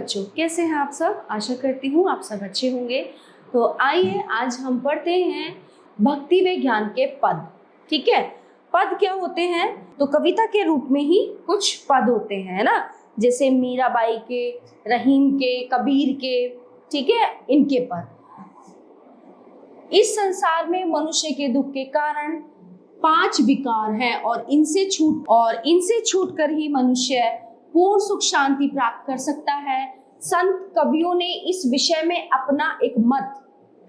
बच्चों, कैसे हैं आप सब। आशा करती हूँ आप सब अच्छे होंगे। तो आइए आज हम पढ़ते हैं भक्ति व ज्ञान के पद। ठीक है, पद क्या होते हैं? तो कविता के रूप में ही कुछ पद होते हैं, है ना। जैसे मीराबाई के, रहीम के, कबीर के, ठीक है, इनके पद। इस संसार में मनुष्य के दुख के कारण 5 विकार हैं और इनसे छूटकर ही मनुष्य पूर्ण सुख शांति प्राप्त कर सकता है। संत कवियों ने इस विषय में अपना एक मत,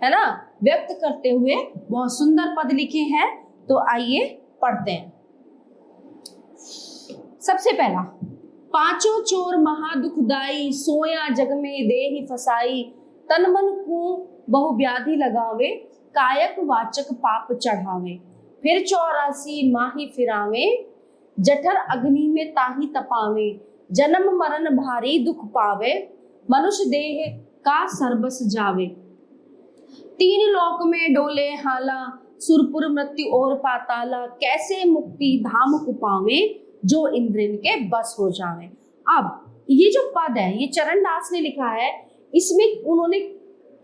है ना, व्यक्त करते हुए बहुत सुंदर पद लिखे हैं। तो आइए पढ़ते हैं। सबसे पहला, पांचों चोर महादुखदाई, सोया जग में देहि फसाई, तन मन को बहु व्याधि लगावे, कायक वाचक पाप चढ़ावे, फिर 84 माही फिरावे, जठर अग्नि में ताही तपावे, जन्म मरण भारी दुख पावे, मनुष्य देह का सर्बस जावे, 3 लोक में डोले हाला, सुरपुर मृत्यु और पाताला, कैसे मुक्ति धाम को पावे, जो इंद्रिन के बस हो जावे। अब ये जो पद है, ये चरण दास ने लिखा है। इसमें उन्होंने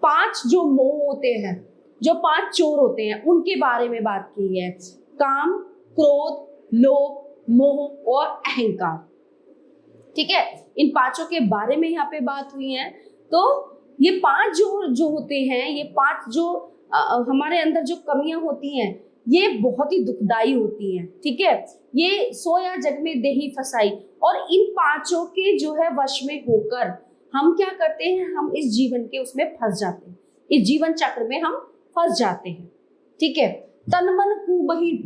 5 जो मोह होते हैं, जो 5 चोर होते हैं, उनके बारे में बात की है। काम, क्रोध, लोभ, मोह और अहंकार। ठीक है, इन 5 के बारे में यहाँ पे बात हुई है। तो ये 5 जो होते हैं, ये 5 जो हमारे अंदर जो कमियां होती हैं, ये बहुत ही दुखदाई होती हैं। ठीक है, ये सोया जग में देहि फसाई, और इन 5 के जो है वश में होकर हम क्या करते हैं, हम इस जीवन के उसमें फंस जाते हैं, इस जीवन चक्र में हम फंस जाते हैं। ठीक है, तन मन को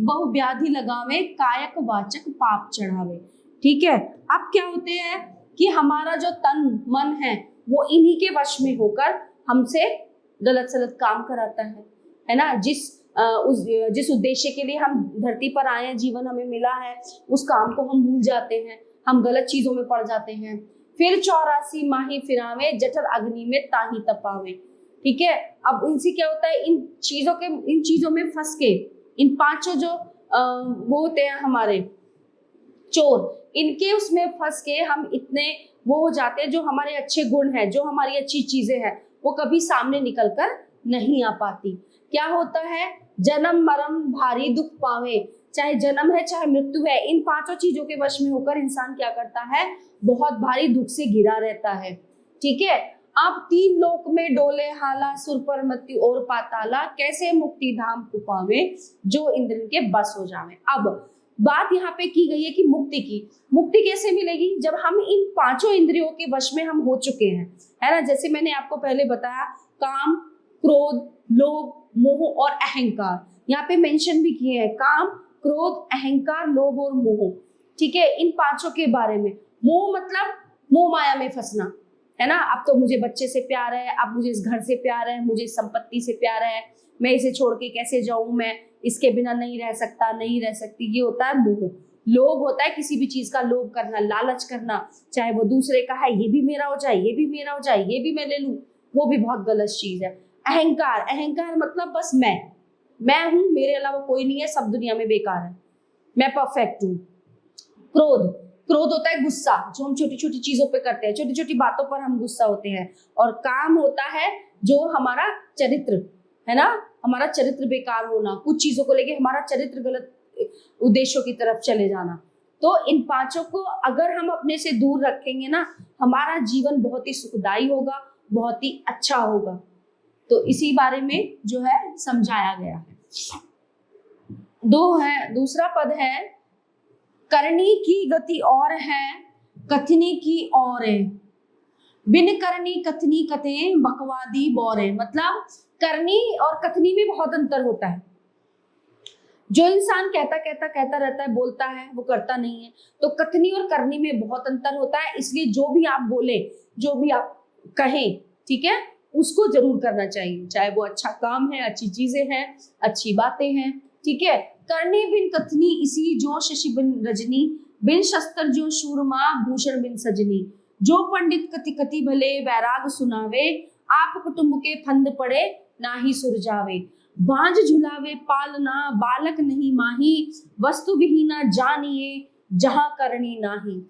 बहु व्याधि लगावे, कायक वाचक पाप चढ़ावे। ठीक है, अब क्या होते हैं कि हमारा जो तन मन है वो इन्हीं के वश में होकर हमसे गलत सलत काम कराता है ना। जिस उद्देश्य के लिए हम धरती पर आए हैं, जीवन हमें मिला है, उस काम को हम भूल जाते हैं, हम गलत चीजों में पड़ जाते हैं। फिर 84 माही फिरावे, जठर अग्नि में ताही तपावे। ठीक है, अब इनसे क्या होता है, इन चीजों में फंस के, इन 5 जो वो होते हैं हमारे चोर, इनके उसमें फंस के हम इतने वो हो जाते हैं, जो हमारे अच्छे गुण हैं, जो हमारी अच्छी चीजें हैं, वो कभी सामने निकल कर नहीं आ पाती। क्या होता है, जन्म मरण भारी दुख पावे, चाहे जन्म है चाहे मृत्यु है, इन 5 चीजों के वश में होकर इंसान क्या करता है, बहुत भारी दुख से घिरा रहता है। ठीक है, अब 3 लोक में डोले हाला, सुर पर मृत्यु और पाताला, कैसे मुक्ति धाम को पावे, जो इंद्र के बस हो जावे। अब बात यहाँ पे की गई है कि मुक्ति कैसे मिलेगी, जब हम इन 5 इंद्रियों के वश में हम हो चुके हैं, है ना। जैसे मैंने आपको पहले बताया, काम, क्रोध, लोभ, मोह और अहंकार, यहाँ पे मेंशन भी किए हैं, काम, क्रोध, अहंकार, लोभ और मोह। ठीक है, इन 5 के बारे में। मोह मतलब मोह माया में फंसना, है ना। अब तो मुझे बच्चे से प्यार है, अब मुझे इस घर से प्यार है, मुझे संपत्ति से प्यार है, मैं इसे छोड़ के कैसे जाऊं, मैं इसके बिना नहीं रह सकता, नहीं रह सकती, ये होता है मोह। लोभ होता है किसी भी चीज का लोभ करना, लालच करना, चाहे वो दूसरे का है, ये भी मेरा हो जाए, ये भी मेरा हो जाए, ये भी मैं ले लूं, वो भी बहुत गलत चीज है। अहंकार मतलब बस मैं हूं, मेरे अलावा कोई नहीं है, सब दुनिया में बेकार है, मैं परफेक्ट हूं। क्रोध होता है गुस्सा, जो हम छोटी छोटी चीजों पे करते हैं, छोटी छोटी बातों पर हम गुस्सा होते हैं। और काम होता है जो हमारा चरित्र, है ना, हमारा चरित्र बेकार होना, कुछ चीजों को लेके हमारा चरित्र गलत उद्देश्यों की तरफ चले जाना। तो इन 5 को अगर हम अपने से दूर रखेंगे ना, हमारा जीवन बहुत ही सुखदायी होगा, बहुत ही अच्छा होगा। तो इसी बारे में जो है समझाया गया है। दूसरा पद है, करनी की गति और है, कथनी की और है, बिन करनी कथनी कथे, बकवादी बोरे। मतलब करनी और कथनी में बहुत अंतर होता है। जो इंसान कहता रहता है, बोलता है, वो करता नहीं है। तो कथनी और करनी में बहुत अंतर होता है। इसलिए जो भी आप बोले, जो भी आप कहें, ठीक है, उसको जरूर करना चाहिए, चाहे वो अच्छा काम है, अच्छी चीजें हैं, अच्छी बातें हैं। ठीक है, करनी बिन कथनी इसी, जो शशि बिन रजनी, बिन शस्त्र जो शूरमा, भूषण बिन सजनी, जो पंडित कति कति भले, वैराग सुनावे, आप कुटुंब के फंद पड़े, ना ही सुरजावे, बांझ झुलावे पालना, बालक नहीं माही, वस्तु विहीना जानिए, जहां करनी नाही।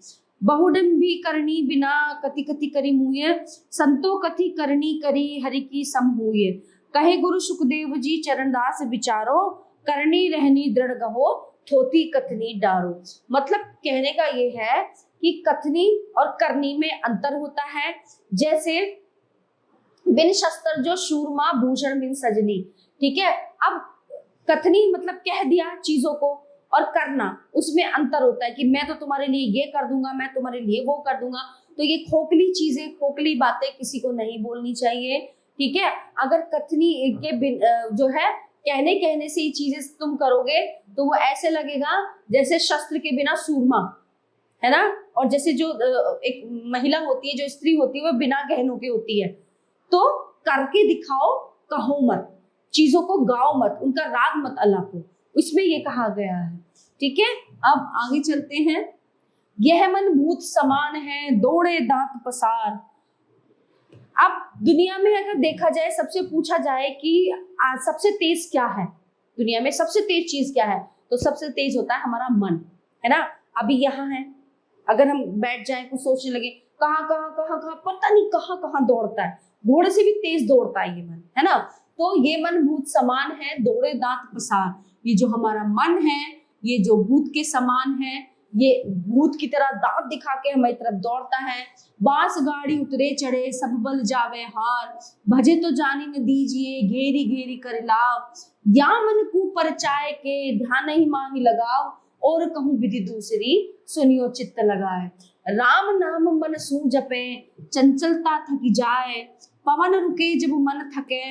बहुडंभी करनी बिना कति कति करी मुए, संतो कति करनी करी हरि की सम हुए। कहे गुरु सुखदेव जी चरणदास विचारो, करनी रहनी दृढ़ गहो थोती कथनी डारो। मतलब कहने का ये है कि कथनी और करनी में अंतर होता है। जैसे बिन शस्त्र जो शूरमा भूषण बिन सजनी, ठीक है। अब कथनी मतलब कह दिया चीजों को, और करना उसमें अंतर होता है कि मैं तो तुम्हारे लिए ये कर दूंगा, मैं तुम्हारे लिए वो कर दूंगा। तो ये खोखली चीजें, खोखली बातें किसी को नहीं बोलनी चाहिए, ठीक है। अगर कथनी के जो है कहने से ही चीजें तुम करोगे तो वो ऐसे लगेगा जैसे शस्त्र के बिना सूरमा, है ना। और जैसे जो एक महिला होती है, जो स्त्री होती है, वो बिना गहनों की होती है। तो करके दिखाओ, कहो मत, चीजों को गाओ मत, उनका राग मत अलापो, इसमें ये कहा गया है, ठीक है। अब आगे चलते हैं। यह मन भूत समान है दौड़े दांत पसार। अब दुनिया में अगर देखा जाए, सबसे पूछा जाए कि सबसे तेज क्या है, दुनिया में सबसे तेज चीज क्या है, तो सबसे तेज होता है हमारा मन, है ना। अभी यहाँ है, अगर हम बैठ जाए कुछ सोचने लगे, कहाँ कहाँ कहाँ कहाँ पता नहीं कहाँ कहाँ दौड़ता है, घोड़े से भी तेज दौड़ता है ये मन, है ना। तो ये मन भूत समान है दौड़े दांत पसार। ये जो हमारा मन है, ये जो भूत के समान है, ये भूत की तरह दांत दिखा के हमारी तरफ दौड़ता है। बांस गाड़ी उतरे चढ़े सब बल जावे हार, भजे तो जानी न दीजिए घेरी घेरी कर लाव। या मन को परचाए के ध्यान नहीं माही लगाव, और कहूँ विधि दूसरी सुनियो चित्त लगाए। राम नाम मन सू जपे चंचलता थकी जाए, पवन रुके जब मन थके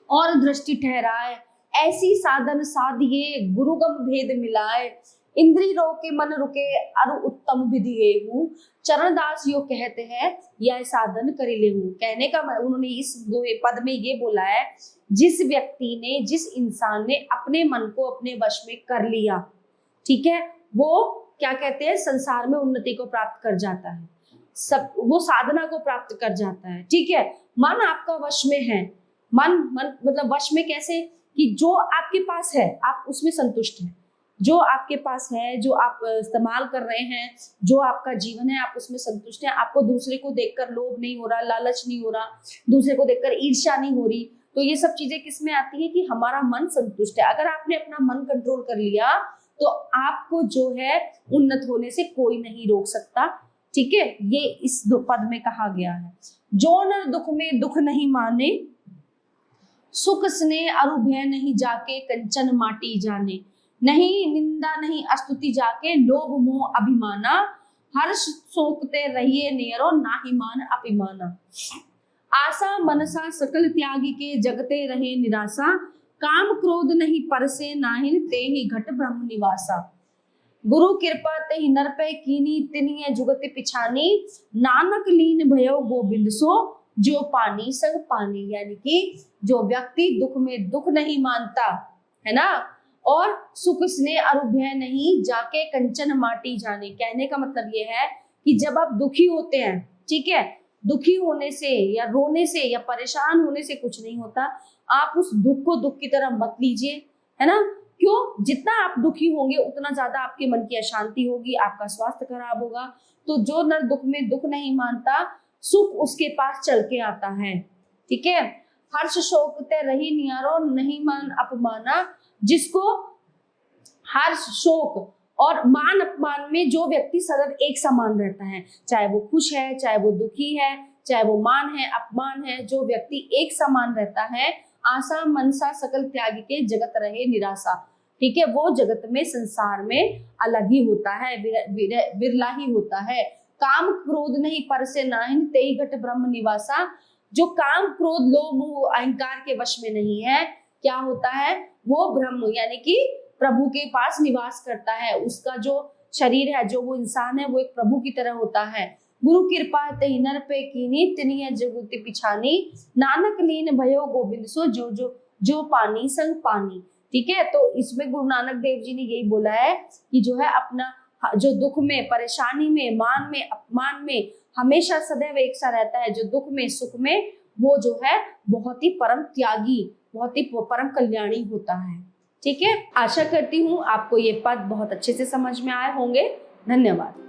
और दृष्टि ठहराए। ऐसी साधन साधिए गुरुगम भेद मिलाए, इंद्री रोके मन रुके अरु उत्तम विधि हेहु। चरणदास यो कहते हैं यह साधन करी लेहु। कहने का उन्होंने इस पद में ये बोला है, जिस व्यक्ति ने, जिस इंसान ने अपने मन को अपने वश में कर लिया, ठीक है, वो क्या कहते हैं, संसार में उन्नति को प्राप्त कर जाता है, सब वो साधना को प्राप्त कर जाता है, ठीक है। मन आपका वश में है, मन मतलब वश में कैसे, कि जो आपके पास है आप उसमें संतुष्ट हैं, जो आपके पास है, जो आप इस्तेमाल कर रहे हैं, जो आपका जीवन है, आप उसमें संतुष्ट हैं। आपको दूसरे को देखकर लोभ नहीं हो रहा, लालच नहीं हो रहा, दूसरे को देखकर ईर्ष्या नहीं हो रही। तो ये सब चीजें किसमें आती है कि हमारा मन संतुष्ट है। अगर आपने अपना मन कंट्रोल कर लिया तो आपको जो है उन्नत होने से कोई नहीं रोक सकता, ठीक है। ये इस पद में कहा गया है। जो नर दुख में दुख नहीं माने, सुख स्नेह अरु भय नहीं जाके कंचन माटी जाने। नहीं निंदा नहीं अस्तुति जाके लोभ मोह अभिमाना, हर्ष सोकते रहिए नेरो नाही मान अभिमाना। आशा मनसा सकल त्यागी के जगते रहे निराशा, काम क्रोध नहीं परसे नाहिन ते ही घट ब्रह्म निवासा। गुरु कृपा तेहि नर पे कीनी तिनिय जुगति पिछानी, नानक लीन भयो गोविंद सो जो पानी संग पानी। यानी कि जो व्यक्ति दुख में दुख नहीं मानता है ना, और सुख स्नेह अरु भय नहीं जाके कंचन माटी जाने। कहने का मतलब ये है कि जब आप दुखी होते हैं, ठीक है, दुखी होने से या रोने से या परेशान होने से कुछ नहीं होता। आप उस दुख को दुख की तरह मत लीजिए, है ना। क्यों? जितना आप दुखी होंगे उतना ज्यादा आपके मन की अशांति होगी, आपका स्वास्थ्य खराब होगा। तो जो नर दुख में दुख नहीं मानता, सुख उसके पास चल के आता है, ठीक है। हर्ष शोक ते रही नियारो नहीं मान अपमाना। जिसको हर्ष शोक और मान अपमान में जो व्यक्ति सदैव एक समान रहता है, चाहे वो खुश है, चाहे वो दुखी है, चाहे वो मान है अपमान है, जो व्यक्ति एक समान रहता है, आशा मनसा सकल त्यागी के जगत रहे निराशा, ठीक है, वो जगत में संसार में अलग ही होता है, विरला ही होता है। काम क्रोध नहीं परसे नाहिन तेहि घट ब्रह्म निवासा। जो काम क्रोध लोभ अहंकार के वश में नहीं है, क्या होता है, वो ब्रह्म यानी कि प्रभु के पास निवास करता है। उसका जो शरीर है, जो वो इंसान है, वो एक प्रभु की तरह होता है। गुरु कृपा तेहि नर पे कीनी तिनिय जुगति पिछानी, नानक लीन भयो गोविंद सो जो जो जो पानी संग पानी, ठीक है। तो इसमें गुरु नानक देव जी ने यही बोला है कि जो है अपना जो दुख में, परेशानी में, मान में, अपमान में हमेशा सदैव एक सा रहता है, जो दुख में सुख में, वो जो है बहुत ही परम त्यागी, बहुत ही परम कल्याणी होता है, ठीक है। आशा करती हूँ आपको ये पद बहुत अच्छे से समझ में आए होंगे। धन्यवाद।